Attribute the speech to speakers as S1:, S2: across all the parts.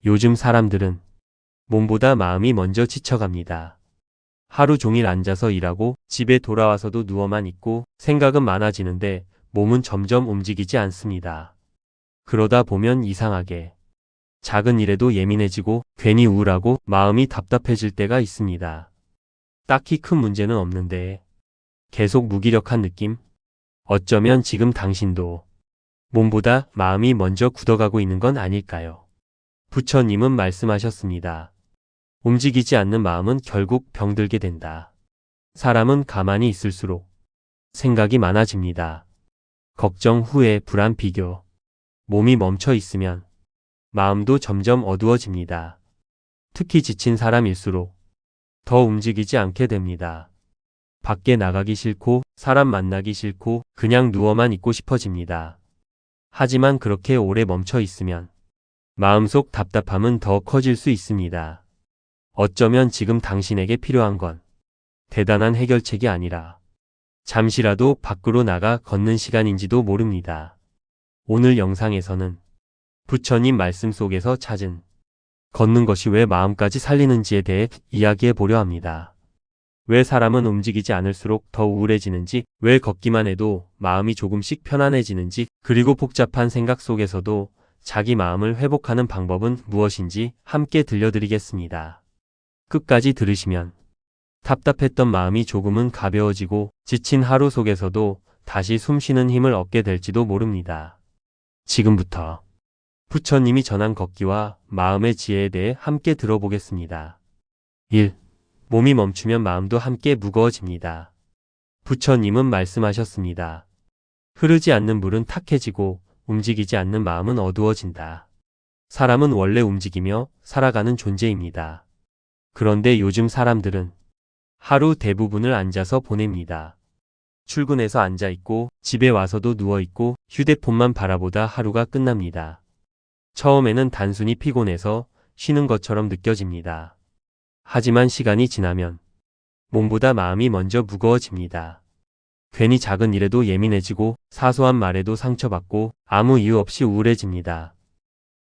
S1: 요즘 사람들은 몸보다 마음이 먼저 지쳐갑니다. 하루 종일 앉아서 일하고 집에 돌아와서도 누워만 있고 생각은 많아지는데 몸은 점점 움직이지 않습니다. 그러다 보면 이상하게 작은 일에도 예민해지고 괜히 우울하고 마음이 답답해질 때가 있습니다. 딱히 큰 문제는 없는데 계속 무기력한 느낌? 어쩌면 지금 당신도 몸보다 마음이 먼저 굳어가고 있는 건 아닐까요? 부처님은 말씀하셨습니다. 움직이지 않는 마음은 결국 병들게 된다. 사람은 가만히 있을수록 생각이 많아집니다. 걱정, 후회, 불안, 비교. 몸이 멈춰 있으면 마음도 점점 어두워집니다. 특히 지친 사람일수록 더 움직이지 않게 됩니다. 밖에 나가기 싫고 사람 만나기 싫고 그냥 누워만 있고 싶어집니다. 하지만 그렇게 오래 멈춰 있으면 마음속 답답함은 더 커질 수 있습니다. 어쩌면 지금 당신에게 필요한 건 대단한 해결책이 아니라 잠시라도 밖으로 나가 걷는 시간인지도 모릅니다. 오늘 영상에서는 부처님 말씀 속에서 찾은 걷는 것이 왜 마음까지 살리는지에 대해 이야기해 보려 합니다. 왜 사람은 움직이지 않을수록 더 우울해지는지, 왜 걷기만 해도 마음이 조금씩 편안해지는지, 그리고 복잡한 생각 속에서도 자기 마음을 회복하는 방법은 무엇인지 함께 들려드리겠습니다. 끝까지 들으시면 답답했던 마음이 조금은 가벼워지고 지친 하루 속에서도 다시 숨쉬는 힘을 얻게 될지도 모릅니다. 지금부터 부처님이 전한 걷기와 마음의 지혜에 대해 함께 들어보겠습니다. 1. 몸이 멈추면 마음도 함께 무거워집니다. 부처님은 말씀하셨습니다. 흐르지 않는 물은 탁해지고 움직이지 않는 마음은 어두워진다. 사람은 원래 움직이며 살아가는 존재입니다. 그런데 요즘 사람들은 하루 대부분을 앉아서 보냅니다. 출근해서 앉아있고 집에 와서도 누워있고 휴대폰만 바라보다 하루가 끝납니다. 처음에는 단순히 피곤해서 쉬는 것처럼 느껴집니다. 하지만 시간이 지나면 몸보다 마음이 먼저 무거워집니다. 괜히 작은 일에도 예민해지고 사소한 말에도 상처받고 아무 이유 없이 우울해집니다.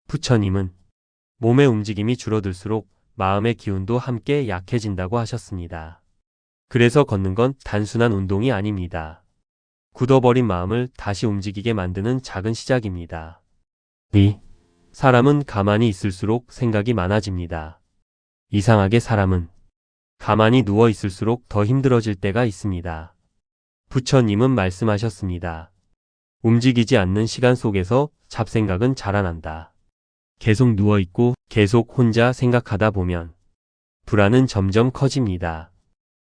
S1: 부처님은 몸의 움직임이 줄어들수록 마음의 기운도 함께 약해진다고 하셨습니다. 그래서 걷는 건 단순한 운동이 아닙니다. 굳어버린 마음을 다시 움직이게 만드는 작은 시작입니다. 2. 사람은 가만히 있을수록 생각이 많아집니다. 이상하게 사람은 가만히 누워 있을수록 더 힘들어질 때가 있습니다. 부처님은 말씀하셨습니다. 움직이지 않는 시간 속에서 잡생각은 자라난다. 계속 누워있고 계속 혼자 생각하다 보면 불안은 점점 커집니다.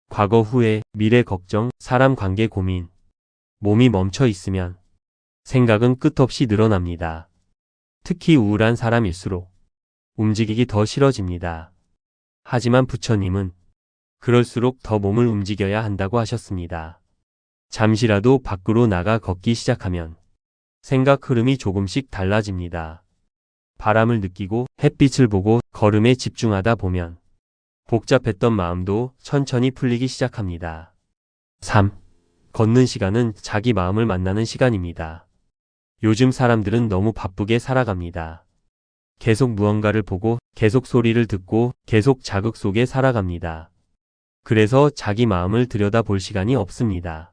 S1: 과거 후회, 미래 걱정, 사람 관계 고민. 몸이 멈춰 있으면 생각은 끝없이 늘어납니다. 특히 우울한 사람일수록 움직이기 더 싫어집니다. 하지만 부처님은 그럴수록 더 몸을 움직여야 한다고 하셨습니다. 잠시라도 밖으로 나가 걷기 시작하면 생각 흐름이 조금씩 달라집니다. 바람을 느끼고 햇빛을 보고 걸음에 집중하다 보면 복잡했던 마음도 천천히 풀리기 시작합니다. 3. 걷는 시간은 자기 마음을 만나는 시간입니다. 요즘 사람들은 너무 바쁘게 살아갑니다. 계속 무언가를 보고 계속 소리를 듣고 계속 자극 속에 살아갑니다. 그래서 자기 마음을 들여다볼 시간이 없습니다.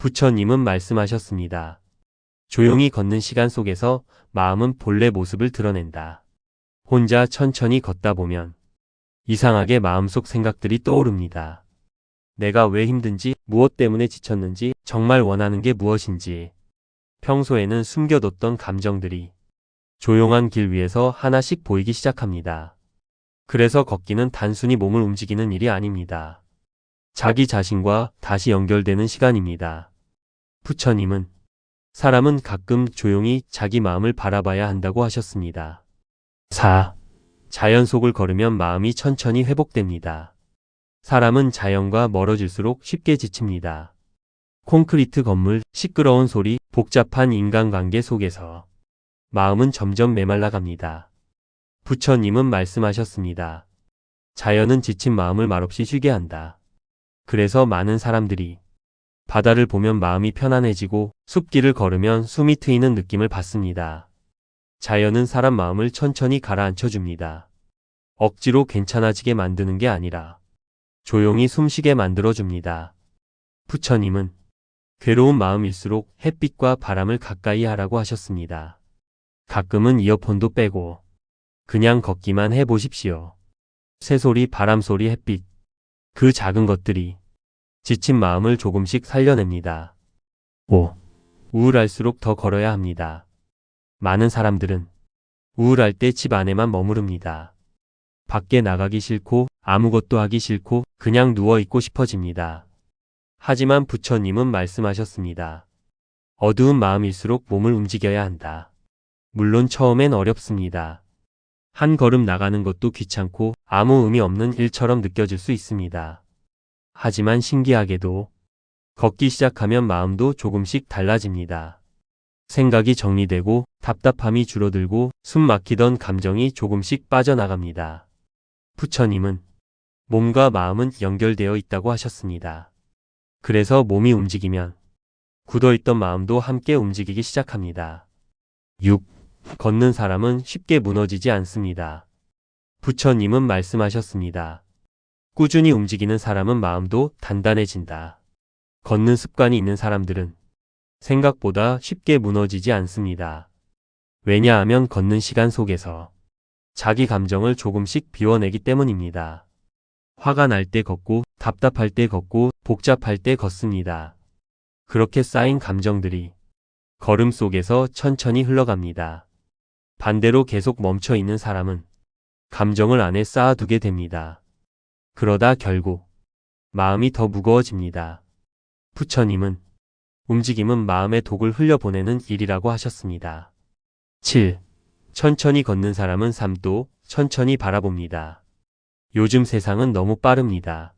S1: 부처님은 말씀하셨습니다. 조용히 걷는 시간 속에서 마음은 본래 모습을 드러낸다. 혼자 천천히 걷다 보면 이상하게 마음속 생각들이 떠오릅니다. 내가 왜 힘든지, 무엇 때문에 지쳤는지, 정말 원하는 게 무엇인지, 평소에는 숨겨뒀던 감정들이 조용한 길 위에서 하나씩 보이기 시작합니다. 그래서 걷기는 단순히 몸을 움직이는 일이 아닙니다. 자기 자신과 다시 연결되는 시간입니다. 부처님은 사람은 가끔 조용히 자기 마음을 바라봐야 한다고 하셨습니다. 4. 자연 속을 걸으면 마음이 천천히 회복됩니다. 사람은 자연과 멀어질수록 쉽게 지칩니다. 콘크리트 건물, 시끄러운 소리, 복잡한 인간관계 속에서 마음은 점점 메말라갑니다. 부처님은 말씀하셨습니다. 자연은 지친 마음을 말없이 쉬게 한다. 그래서 많은 사람들이 바다를 보면 마음이 편안해지고 숲길을 걸으면 숨이 트이는 느낌을 받습니다. 자연은 사람 마음을 천천히 가라앉혀 줍니다. 억지로 괜찮아지게 만드는 게 아니라 조용히 숨쉬게 만들어 줍니다. 부처님은 괴로운 마음일수록 햇빛과 바람을 가까이 하라고 하셨습니다. 가끔은 이어폰도 빼고 그냥 걷기만 해보십시오. 새소리, 바람소리, 햇빛. 그 작은 것들이 지친 마음을 조금씩 살려냅니다. 5. 우울할수록 더 걸어야 합니다. 많은 사람들은 우울할 때 집 안에만 머무릅니다. 밖에 나가기 싫고 아무것도 하기 싫고 그냥 누워있고 싶어집니다. 하지만 부처님은 말씀하셨습니다. 어두운 마음일수록 몸을 움직여야 한다. 물론 처음엔 어렵습니다. 한 걸음 나가는 것도 귀찮고 아무 의미 없는 일처럼 느껴질 수 있습니다. 하지만 신기하게도 걷기 시작하면 마음도 조금씩 달라집니다. 생각이 정리되고 답답함이 줄어들고 숨 막히던 감정이 조금씩 빠져나갑니다. 부처님은 몸과 마음은 연결되어 있다고 하셨습니다. 그래서 몸이 움직이면 굳어있던 마음도 함께 움직이기 시작합니다. 6. 걷는 사람은 쉽게 무너지지 않습니다. 부처님은 말씀하셨습니다. 꾸준히 움직이는 사람은 마음도 단단해진다. 걷는 습관이 있는 사람들은 생각보다 쉽게 무너지지 않습니다. 왜냐하면 걷는 시간 속에서 자기 감정을 조금씩 비워내기 때문입니다. 화가 날 때 걷고 답답할 때 걷고 복잡할 때 걷습니다. 그렇게 쌓인 감정들이 걸음 속에서 천천히 흘러갑니다. 반대로 계속 멈춰 있는 사람은 감정을 안에 쌓아두게 됩니다. 그러다 결국 마음이 더 무거워집니다. 부처님은 움직임은 마음의 독을 흘려보내는 일이라고 하셨습니다. 7. 천천히 걷는 사람은 삶도 천천히 바라봅니다. 요즘 세상은 너무 빠릅니다.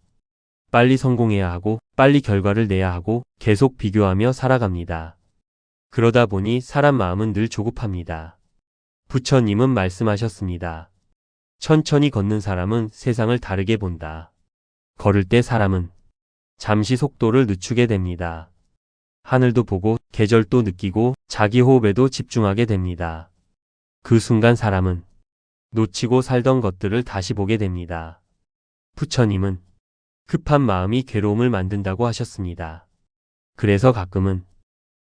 S1: 빨리 성공해야 하고 빨리 결과를 내야 하고 계속 비교하며 살아갑니다. 그러다 보니 사람 마음은 늘 조급합니다. 부처님은 말씀하셨습니다. 천천히 걷는 사람은 세상을 다르게 본다. 걸을 때 사람은 잠시 속도를 늦추게 됩니다. 하늘도 보고 계절도 느끼고 자기 호흡에도 집중하게 됩니다. 그 순간 사람은 놓치고 살던 것들을 다시 보게 됩니다. 부처님은 급한 마음이 괴로움을 만든다고 하셨습니다. 그래서 가끔은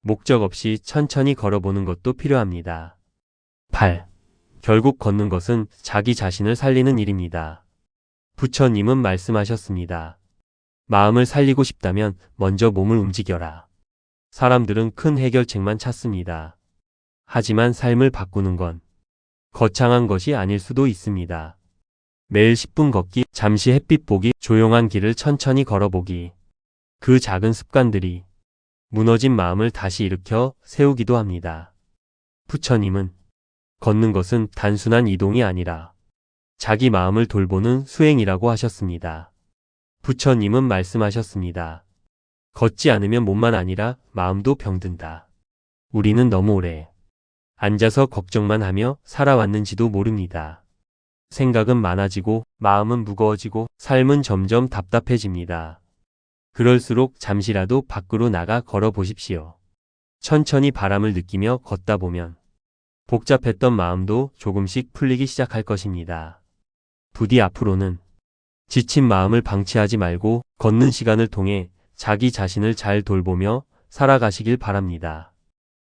S1: 목적 없이 천천히 걸어보는 것도 필요합니다. 8. 결국 걷는 것은 자기 자신을 살리는 일입니다. 부처님은 말씀하셨습니다. 마음을 살리고 싶다면 먼저 몸을 움직여라. 사람들은 큰 해결책만 찾습니다. 하지만 삶을 바꾸는 건 거창한 것이 아닐 수도 있습니다. 매일 10분 걷기, 잠시 햇빛 보기, 조용한 길을 천천히 걸어보기. 그 작은 습관들이 무너진 마음을 다시 일으켜 세우기도 합니다. 부처님은 걷는 것은 단순한 이동이 아니라 자기 마음을 돌보는 수행이라고 하셨습니다. 부처님은 말씀하셨습니다. 걷지 않으면 몸만 아니라 마음도 병든다. 우리는 너무 오래 앉아서 걱정만 하며 살아왔는지도 모릅니다. 생각은 많아지고 마음은 무거워지고 삶은 점점 답답해집니다. 그럴수록 잠시라도 밖으로 나가 걸어보십시오. 천천히 바람을 느끼며 걷다 보면 복잡했던 마음도 조금씩 풀리기 시작할 것입니다. 부디 앞으로는 지친 마음을 방치하지 말고 걷는 시간을 통해 자기 자신을 잘 돌보며 살아가시길 바랍니다.